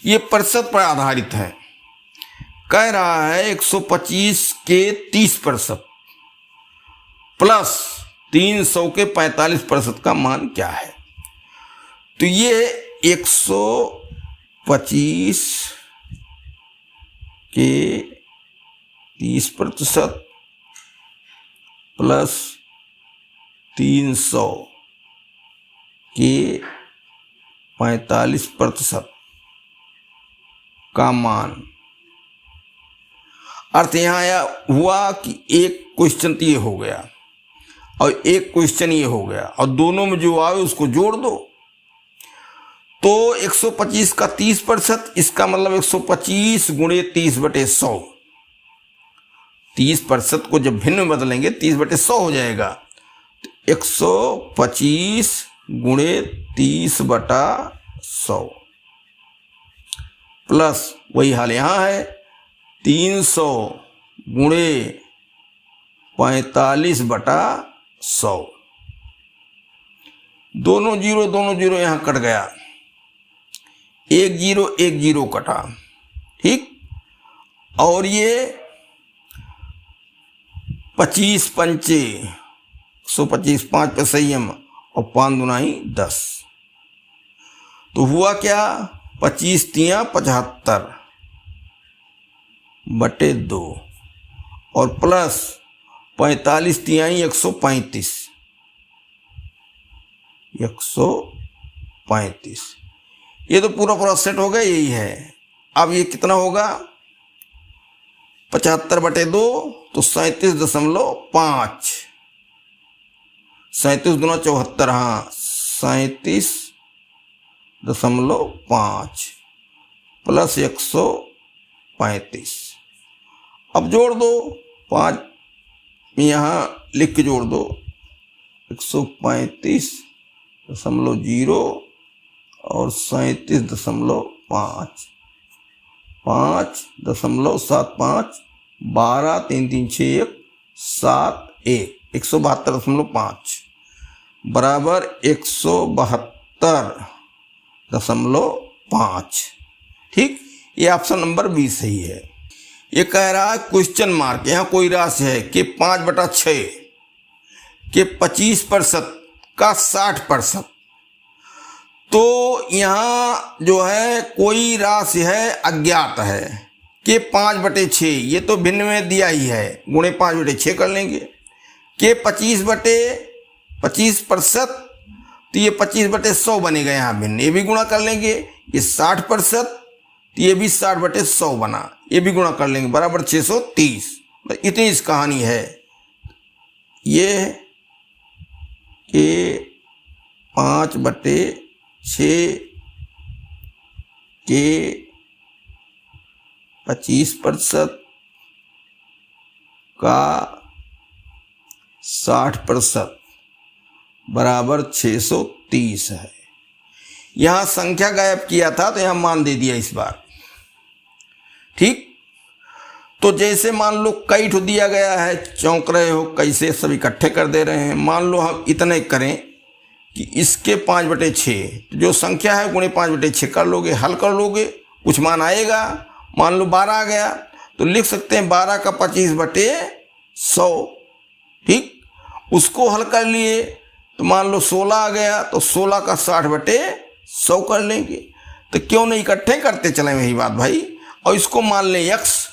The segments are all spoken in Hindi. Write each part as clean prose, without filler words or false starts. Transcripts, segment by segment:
ये प्रतिशत पर आधारित है। कह रहा है 125 के 30% प्लस 300 के 45% का मान क्या है। तो ये 125 के 30% प्लस 300 के 45% का मान। अर्थ यहाँ हुआ कि एक क्वेश्चन तो ये हो गया और एक क्वेश्चन ये हो गया और दोनों में जो आए उसको जोड़ दो। तो 125 का 30%, इसका मतलब 125 गुणे 30/100। 30% को जब भिन्न में बदलेंगे 30/100 हो जाएगा। तो 125 गुणे 30/100 प्लस वही हाल यहाँ है 300 गुणे 45/100। दोनों जीरो यहाँ कट गया, 1 0 कटा। ठीक, और ये 25 पंचे 125, 5 पे संयम और 5 दूनाई 10। तो हुआ क्या, 25 तियां 75/2 और प्लस 45 तिहाई 135। ये तो पूरा सेट हो गया, यही है। अब ये कितना होगा, 75/2 तो 37.5। 37 दूना 74, हाँ 37.5 प्लस 135। अब जोड़ दो, 5 यहाँ लिख के जोड़ दो, 135.0 और 37.5, 5.75, 12, 3 3 6 1 7 1, 172.5 बराबर 172.5। ठीक, ये ऑप्शन नंबर 20 सही है। ये कह रहा है क्वेश्चन मार्क, यहाँ कोई राशि है कि 5/6 के 25% का 60%। तो यहाँ जो है कोई राशि है अज्ञात है कि 5/6, ये तो भिन्न में दिया ही है, गुणे 5/6 कर लेंगे। कि 25% तो ये 25/100 बनेगा यहाँ भिन्न, ये भी गुणा कर लेंगे। ये 60% तो ये भी 60/100 बना, ये भी गुणा कर लेंगे, बराबर 630। इतनी इस कहानी है। ये कि 5/6 के 25% का 60% बराबर 630 है। यहां संख्या गायब किया था तो यहां मान दे दिया इस बार। ठीक, तो जैसे मान लो कई ठो दिया गया है, चौंक रहे हो कैसे सब इकट्ठे कर दे रहे हैं। मान लो हम इतने करें कि इसके 5/6 जो संख्या है गुणे 5/6 कर लोगे, हल कर लोगे, कुछ मान आएगा। मान लो 12 आ गया तो लिख सकते हैं 12 का 25/100। ठीक, उसको हल कर लिए तो मान लो 16 आ गया तो 16 का 60/100 कर लेंगे। तो क्यों नहीं इकट्ठे करते चले, वही बात भाई। और इसको मान लें x,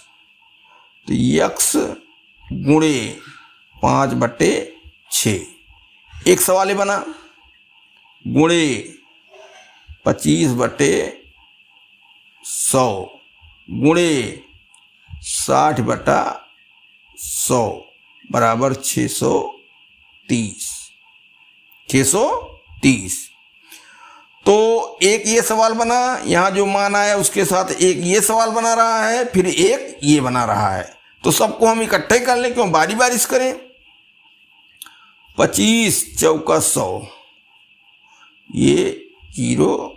तो x गुणे 5/6 एक सवाल ही बना, गुणे 25/100 गुणे 60/100 बराबर 630। तो एक ये सवाल बना, यहाँ जो मान आया उसके साथ एक ये सवाल बना रहा है, फिर एक ये बना रहा है। तो सबको हम इकट्ठे कर लें, क्यों बारी बारिश करें। 25 चौका 100, ये 0,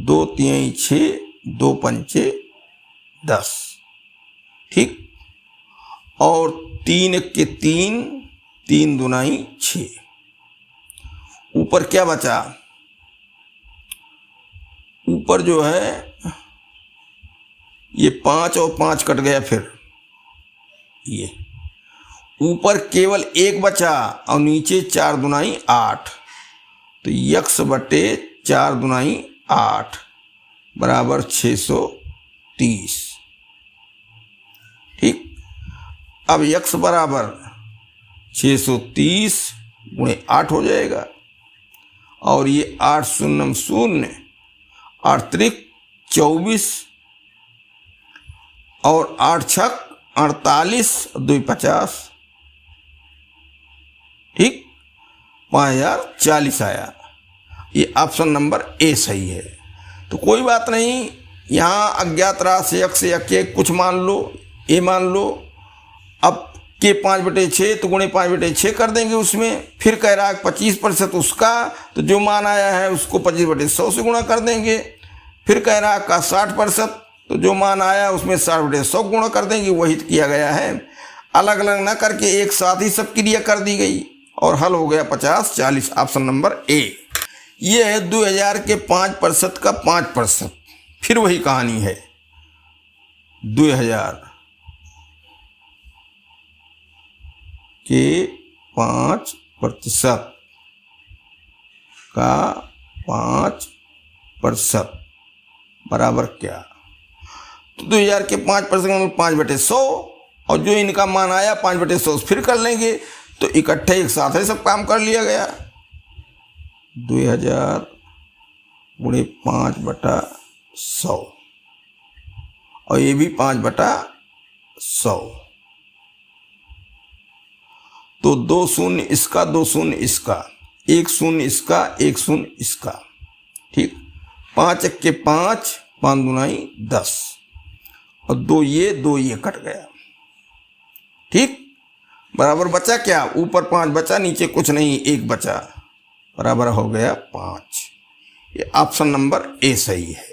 2 3 6, 2 पंचे 10। ठीक, और 3 के 3, 3 दूनाई 6। ऊपर क्या बचा, ऊपर जो है ये 5 और 5 कट गया, फिर ये ऊपर केवल 1 बचा और नीचे 4 दुनाई 8, तो यक्स बटे 4 दुनाई 8 बराबर 630। ठीक, अब यक्स बराबर 630 गुणे 8 हो जाएगा, और ये 8 शून्य 0, 8 त्रिक 24 और 8 छक 48, 2 50। ठीक, 5040 आया। ये ऑप्शन नंबर ए सही है। तो कोई बात नहीं, यहाँ अज्ञात राशि x या के कुछ मान लो, ए मान लो। अब के 5/6 तो गुणे 5/6 कर देंगे उसमें, फिर कह रहा है 25% उसका, तो जो मान आया है उसको 25/100 से गुणा कर देंगे। फिर कह रहा है का 60%, तो जो मान आया उसमें 60/100 गुणा कर देंगे। वही तो किया गया है, अलग अलग ना करके एक साथ ही सब क्रिया कर दी गई और हल हो गया 5040। Option number A. ये है 2000 के 5% का 5%। फिर वही कहानी है, 2000 के 5% का 5% बराबर क्या? तो 2000 के 5% 5/100, और जो इनका मान आया 5/100 फिर कर लेंगे, तो इकट्ठे एक साथ ही सब काम कर लिया गया। 2000 गुणे 5/100 और ये भी 5/100, तो 2 शून्य इसका, 2 शून्य इसका, 1 शून्य इसका, 1 शून्य इसका। ठीक, 5 1 के 5, 5 दुनाई 10 और 2 ये कट गया। ठीक, बराबर बचा क्या? ऊपर 5 बचा, नीचे कुछ नहीं, 1 बचा, बराबर हो गया 5। ये ऑप्शन नंबर ए सही है।